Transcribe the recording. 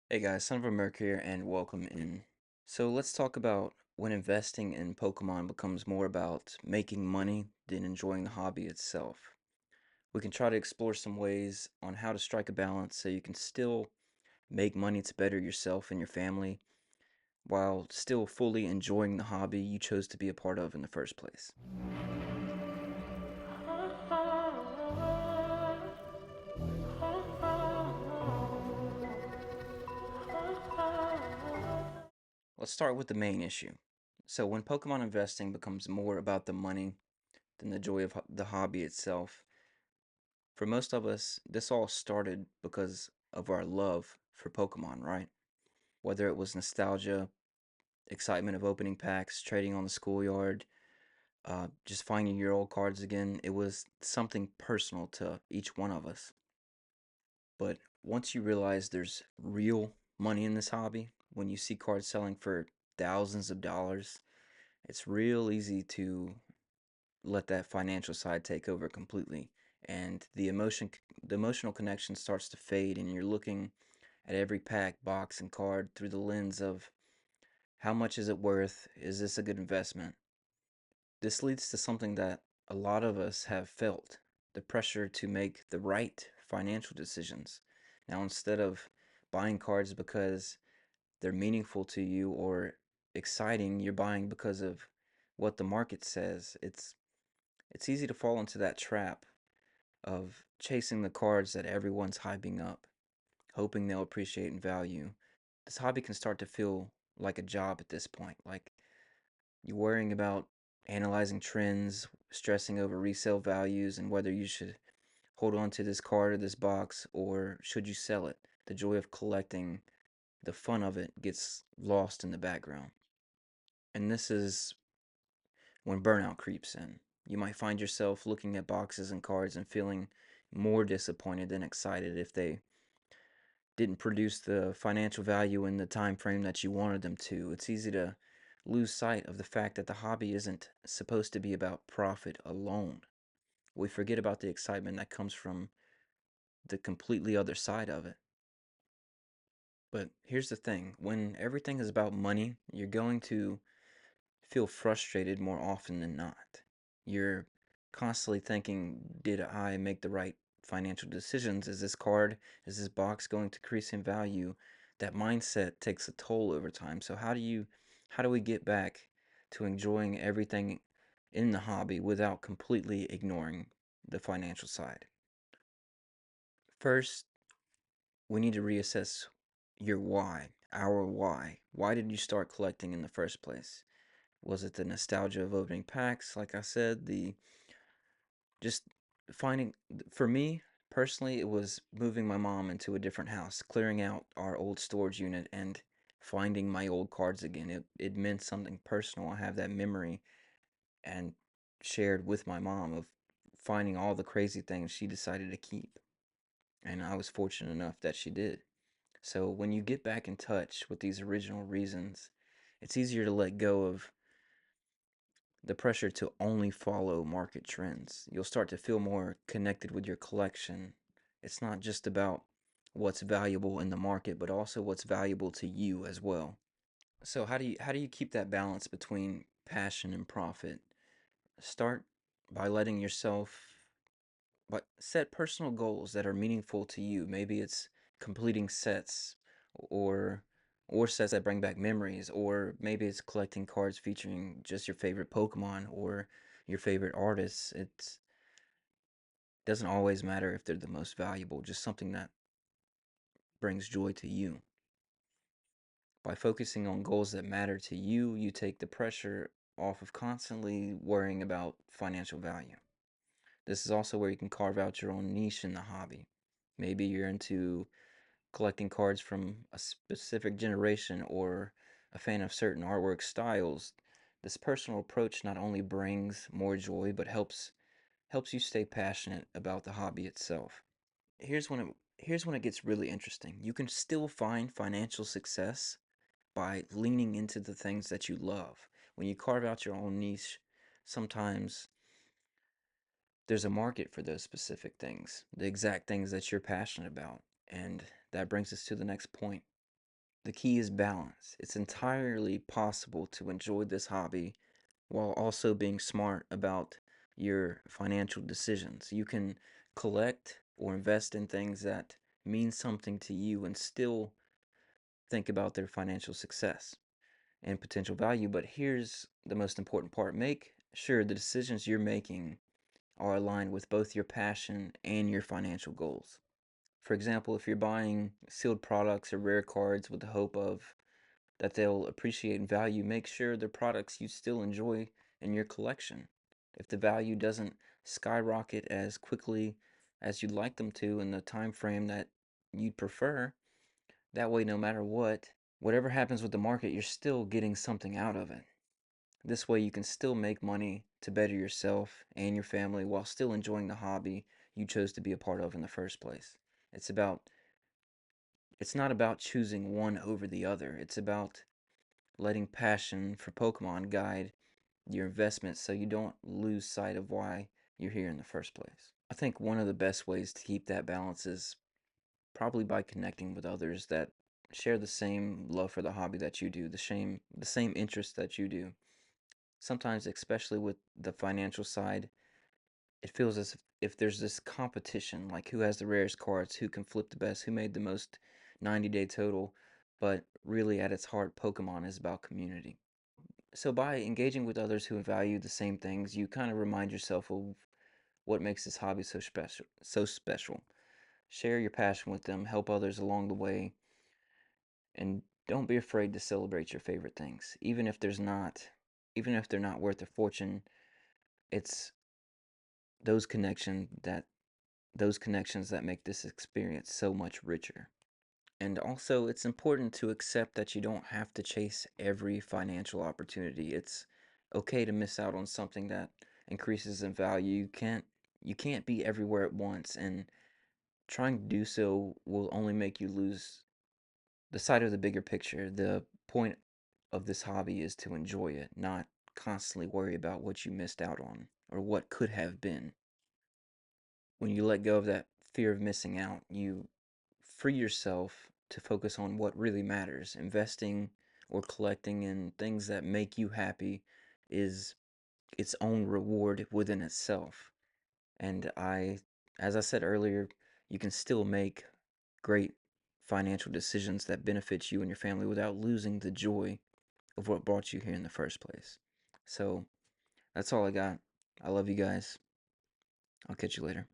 Hey guys, Son of a Merc here, and welcome in. So let's talk about when investing in Pokemon becomes more about making money than enjoying the hobby itself. We can try to explore some ways on how to strike a balance so you can still make money to better yourself and your family while still fully enjoying the hobby you chose to be a part of in the first place. Let's start with the main issue. So when Pokemon investing becomes more about the money than the joy of the hobby itself, for most of us, this all started because of our love for Pokemon, right? Whether it was nostalgia, excitement of opening packs, trading on the schoolyard, just finding your old cards again, it was something personal to each one of us. But once you realize there's real money in this hobby, when you see cards selling for thousands of dollars, it's real easy to let that financial side take over completely, and the emotional connection starts to fade, and you're looking at every pack, box, and card through the lens of how much is it worth? Is this a good investment? This leads to something that a lot of us have felt: the pressure to make the right financial decisions. Now, instead of buying cards because they're meaningful to you or exciting, you're buying because of what the market says. It's easy to fall into that trap of chasing the cards that everyone's hyping up, hoping they'll appreciate in value. This hobby can start to feel like a job at this point. Like you're worrying about analyzing trends, stressing over resale values, and whether you should hold on to this card or this box or should you sell it. The joy of collecting, the fun of it gets lost in the background. And this is when burnout creeps in. You might find yourself looking at boxes and cards and feeling more disappointed than excited if they didn't produce the financial value in the time frame that you wanted them to. It's easy to lose sight of the fact that the hobby isn't supposed to be about profit alone. We forget about the excitement that comes from the completely other side of it. But here's the thing: when everything is about money, you're going to feel frustrated more often than not. You're constantly thinking, did I make the right financial decisions? Is this box going to increase in value? That mindset takes a toll over time. So how do we get back to enjoying everything in the hobby without completely ignoring the financial side? First, we need to reassess your why, our why. Why did you start collecting in the first place? Was it the nostalgia of opening packs? Like I said, the just finding, for me personally, it was moving my mom into a different house, clearing out our old storage unit, and finding my old cards again. It meant something personal. I have that memory and shared with my mom of finding all the crazy things she decided to keep. And I was fortunate enough that she did. So when you get back in touch with these original reasons, it's easier to let go of the pressure to only follow market trends. You'll start to feel more connected with your collection. It's not just about what's valuable in the market, but also what's valuable to you as well. So how do you keep that balance between passion and profit? Start by letting yourself but set personal goals that are meaningful to you. Maybe it's completing sets or sets that bring back memories, or maybe it's collecting cards featuring just your favorite Pokemon or your favorite artists. It doesn't always matter if they're the most valuable, just something that brings joy to you. By focusing on goals that matter to you, you take the pressure off of constantly worrying about financial value. This is also where you can carve out your own niche in the hobby. Maybe you're into collecting cards from a specific generation or a fan of certain artwork styles. This personal approach not only brings more joy but helps you stay passionate about the hobby itself. Here's when it gets really interesting. You can still find financial success by leaning into the things that you love. When you carve out your own niche, sometimes there's a market for those specific things, the exact things that you're passionate about. And that brings us to the next point. The key is balance. It's entirely possible to enjoy this hobby while also being smart about your financial decisions. You can collect or invest in things that mean something to you and still think about their financial success and potential value. But here's the most important part: make sure the decisions you're making are aligned with both your passion and your financial goals. For example, if you're buying sealed products or rare cards with the hope of that they'll appreciate in value, make sure they're products you still enjoy in your collection. If the value doesn't skyrocket as quickly as you'd like them to in the time frame that you'd prefer, that way no matter what, whatever happens with the market, you're still getting something out of it. This way you can still make money to better yourself and your family while still enjoying the hobby you chose to be a part of in the first place. It's about it's not about choosing one over the other. It's about letting passion for Pokemon guide your investments so you don't lose sight of why you're here in the first place. I think one of the best ways to keep that balance is probably by connecting with others that share the same love for the hobby that you do, the same interests that you do. Sometimes, especially with the financial side, it feels as if there's this competition, like who has the rarest cards, who can flip the best, who made the most 90-day total. But really, at its heart, Pokemon is about community. So by engaging with others who value the same things, you kind of remind yourself of what makes this hobby so special. So special. Share your passion with them, help others along the way, and don't be afraid to celebrate your favorite things, even if they're not worth a fortune. It's those connection that those connections that make this experience so much richer. And also, it's important to accept that you don't have to chase every financial opportunity. It's okay to miss out on something that increases in value. You can't be everywhere at once, and trying to do so will only make you lose the sight of the bigger picture. The point of this hobby is to enjoy it, not constantly worry about what you missed out on or what could have been. When you let go of that fear of missing out, you free yourself to focus on what really matters. Investing or collecting in things that make you happy is its own reward within itself. And as I said earlier, you can still make great financial decisions that benefit you and your family without losing the joy of what brought you here in the first place. So that's all I got. I love you guys. I'll catch you later.